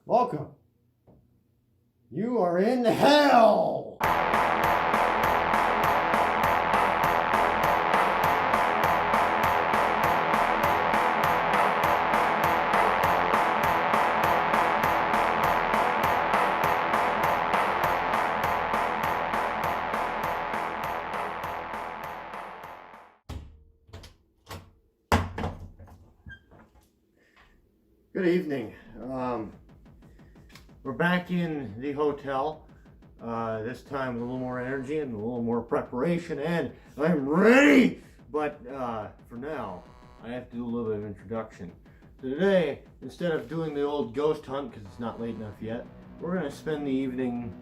Welcome. You are in hell. Good evening. We're back in the hotel, this time with a little more energy and a little more preparation, and I'm ready! But for now, I have to do a little bit of introduction. So today, instead of doing the old ghost hunt, because it's not late enough yet, we're going to spend the evening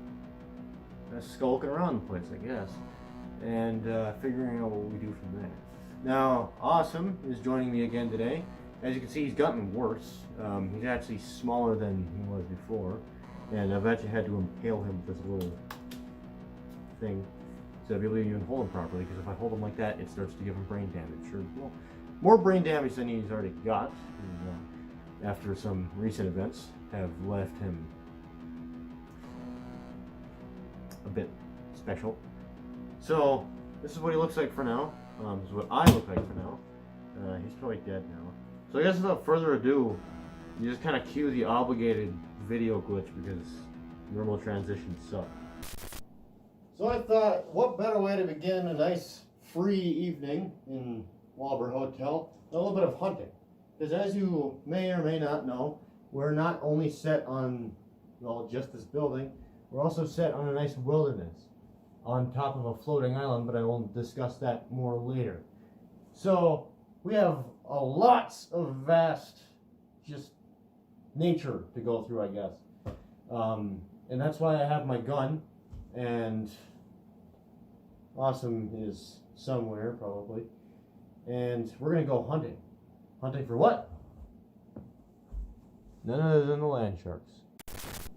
skulking around the place, I guess, and figuring out what we do from there. Now, Awesome is joining me again today. As you can see, he's gotten worse. He's actually smaller than he was before, and I've actually had to impale him with this little thing so I'll be able to even hold him properly, because if I hold him like that, it starts to give him brain damage. Or, well, more brain damage than he's already got, after some recent events have left him a bit special. So, this is what he looks like for now. This is what I look like for now. He's probably dead now. So I guess without further ado, you just kind of cue the obligated video glitch because normal transitions suck. So I thought, what better way to begin a nice free evening in WALBUR Hotel than a little bit of hunting? Because as you may or may not know, we're not only set on, well, just this building, we're also set on a nice wilderness on top of a floating island, but I will discuss that more later. So we have a lots of vast, just nature to go through, I guess. And that's why I have my gun, and Awesome is somewhere, probably. And we're gonna go hunting. Hunting for what? None other than the land sharks.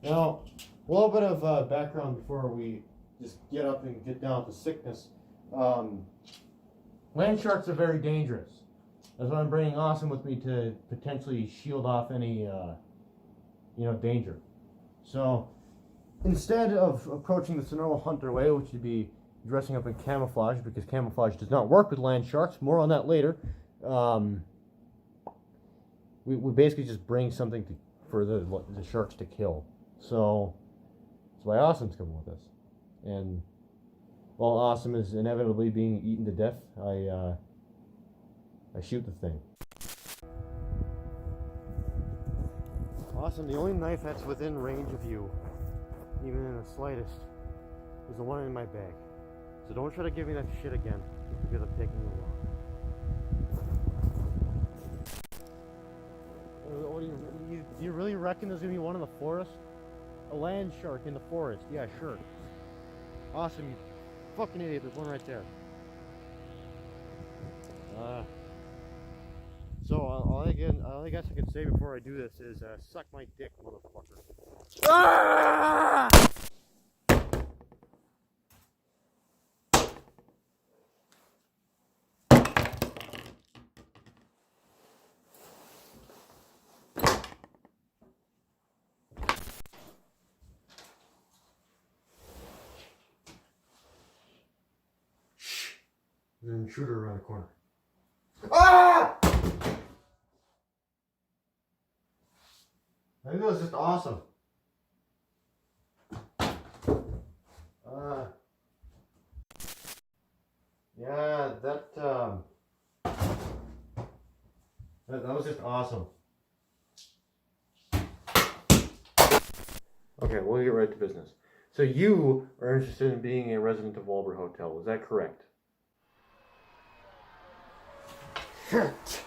Now, a little bit of background before we just get up and get down with the sickness. Land sharks are very dangerous. That's why I'm bringing Awesome with me to potentially shield off any, danger. So, instead of approaching this normal hunter way, which would be dressing up in camouflage, because camouflage does not work with land sharks, more on that later, we basically just bring something for the sharks to kill. So, that's why Awesome's coming with us. And while Awesome is inevitably being eaten to death, I shoot the thing. Awesome, the only knife that's within range of you, even in the slightest, is the one in my bag. So don't try to give me that shit again, because I'm taking you long. Do you really reckon there's gonna be one in the forest? A land shark in the forest? Yeah, sure. Awesome, you fucking idiot, there's one right there. So all I guess I can say before I do this is suck my dick, motherfucker. Ah! Shh. There's an intruder around the corner. Ah! I think that was just awesome. Yeah, that was just awesome. Okay, we'll get right to business. So you are interested in being a resident of WALBUR Hotel, is that correct? Shit.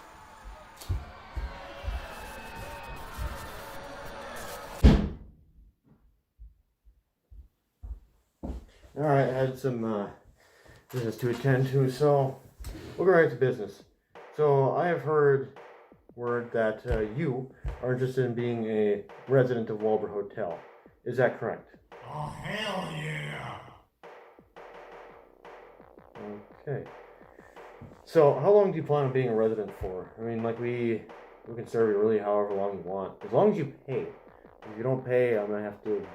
Alright, I had some business to attend to, so we'll go right to business. So I have heard word that you are interested in being a resident of WALBUR Hotel. Is that correct? Oh, hell yeah! Okay. So how long do you plan on being a resident for? I mean, like we can serve you really however long you want. As long as you pay. If you don't pay, I'm gonna have to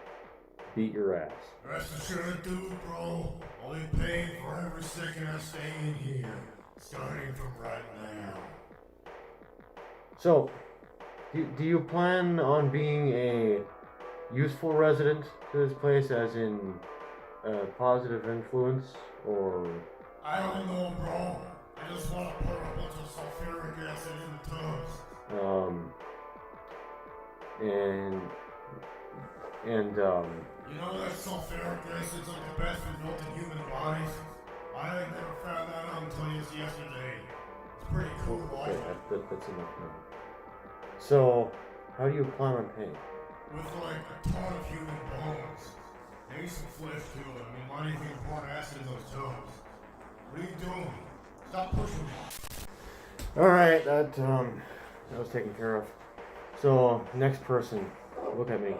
beat your ass. Rest assured, dude, bro. I'll be paying for every second I stay in here, starting from right now. So, do you plan on being a useful resident to this place, as in a positive influence, or? I don't know, bro. I just want to pour a bunch of sulfuric acid in the tubs. You know that sulfuric acid's like the best we built in human bodies? I ain't never found that out until just yesterday. It's pretty cool, Okay, right? that's enough now. So, how do you plan on paying? With like a ton of human bones. Maybe some flesh too. I mean, why do you think I'm pouring acid in those tubs? What are you doing? Stop pushing me. Alright, that was taken care of. So, next person, look at me.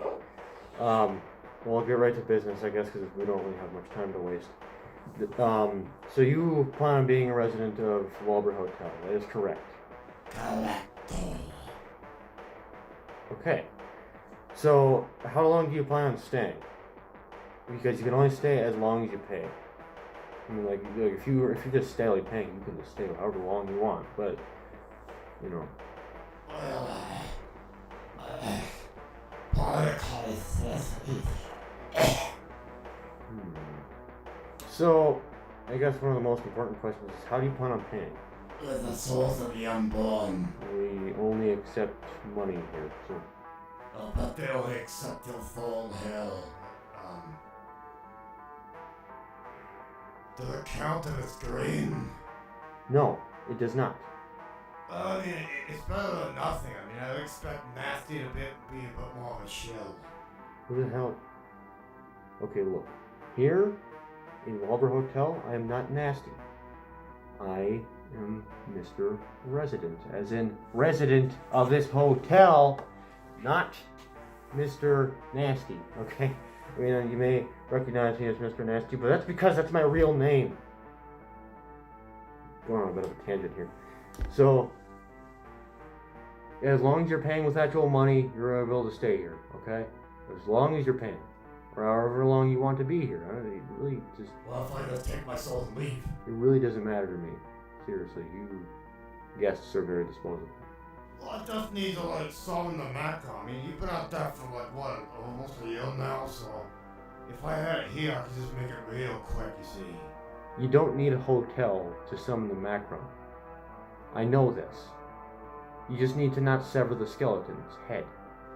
Well, I'll get right to business, I guess, because we don't really have much time to waste. So you plan on being a resident of WALBUR Hotel, that is correct. Okay. So, how long do you plan on staying? Because you can only stay as long as you pay. I mean, like if you just steadily paying, you can just stay however long you want. But, you know. So, I guess one of the most important questions is, how do you plan on paying? With the souls of the unborn. We only accept money here, so. Oh, but they only accept your full hell. Does it count if it's green? No, it does not. I mean, it's better than nothing. I mean, I expect nasty to be a bit more of a shill. Who the hell? Okay, look. Here, in WALBUR Hotel, I am not nasty. I am Mr. Resident, as in resident of this hotel, not Mr. Nasty, okay? I mean, you may recognize me as Mr. Nasty, but that's because that's my real name. Going on a bit of a tangent here. So, as long as you're paying with actual money, you're able to stay here, okay? As long as you're paying. Or however long you want to be here. It really just... Well, if I just take my soul and leave. It really doesn't matter to me. Seriously, you guests are very disposable. Well, I just need to, like, summon the macro. I mean, you've been out there for, like, what, almost a year now, so... If I had it here, I could just make it real quick, you see. You don't need a hotel to summon the macro. I know this. You just need to not sever the skeleton's head.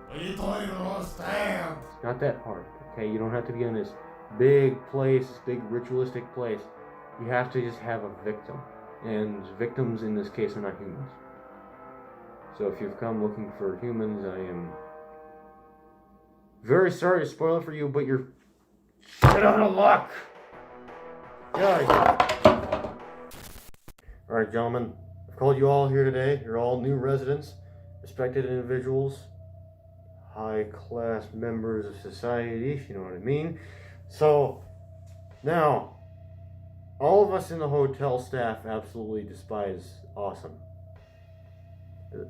But you don't even understand. It's not that hard, okay? You don't have to be in this big place, this big ritualistic place. You have to just have a victim. And victims in this case are not humans. So if you've come looking for humans, I am very sorry to spoil it for you, but you're shit out of luck! Guys. Alright, gentlemen. I've called you all here today. You're all new residents, respected individuals, high-class members of society, if you know what I mean. So, now, all of us in the hotel staff absolutely despise Awesome.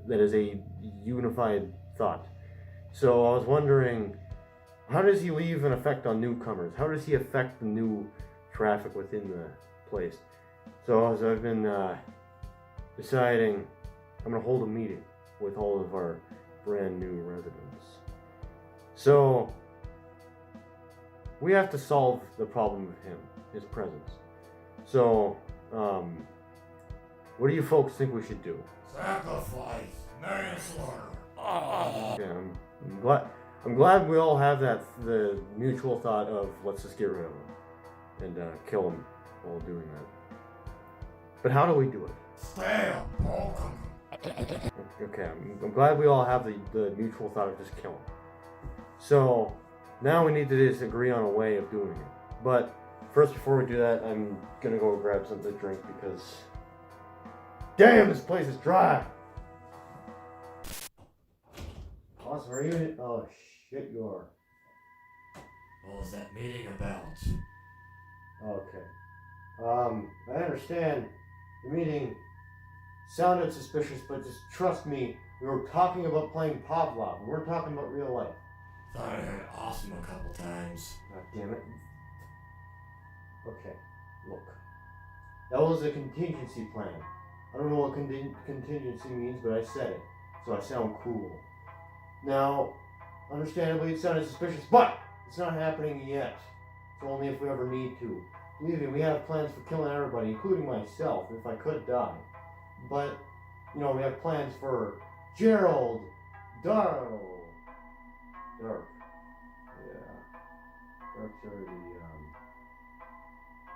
That is a unified thought. So I was wondering, how does he leave an effect on newcomers? How does he affect the new traffic within the place? So as I've been deciding, I'm going to hold a meeting with all of our brand new residents. So we have to solve the problem of him, his presence. So, what do you folks think we should do? Sacrifice, manslaughter. Okay, I'm glad we all have the mutual thought of let's just get rid of him and kill him while doing that. But how do we do it? Stab, poke him. Okay, I'm glad we all have the mutual thought of just kill him. So now we need to just agree on a way of doing it. But first, before we do that, I'm gonna go grab something to drink because damn, this place is dry. Awesome, are you in it? Oh shit, you are. What was that meeting about? Okay. I understand the meeting sounded suspicious, but just trust me, we were talking about playing Pavlov. We weren't talking about real life. Thought I heard awesome a couple times. God damn it. Okay, look. That was a contingency plan. I don't know what contingency means, but I said it, so I sound cool. Now, understandably, it sounded suspicious, but it's not happening yet. It's only if we ever need to. Believe me, we have plans for killing everybody, including myself, if I could die. But, you know, we have plans for Gerald, Dark. Yeah. Dark's already,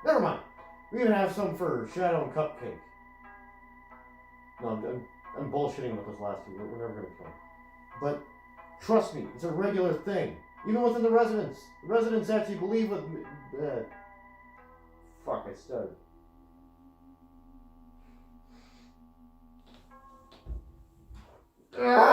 Never mind. We even have some for Shadow and Cupcake. No, I'm bullshitting with those last two. We're never going to kill them. But trust me, it's a regular thing. Even within the residents. The residents actually believe with me. Fuck, I stuttered. Ah!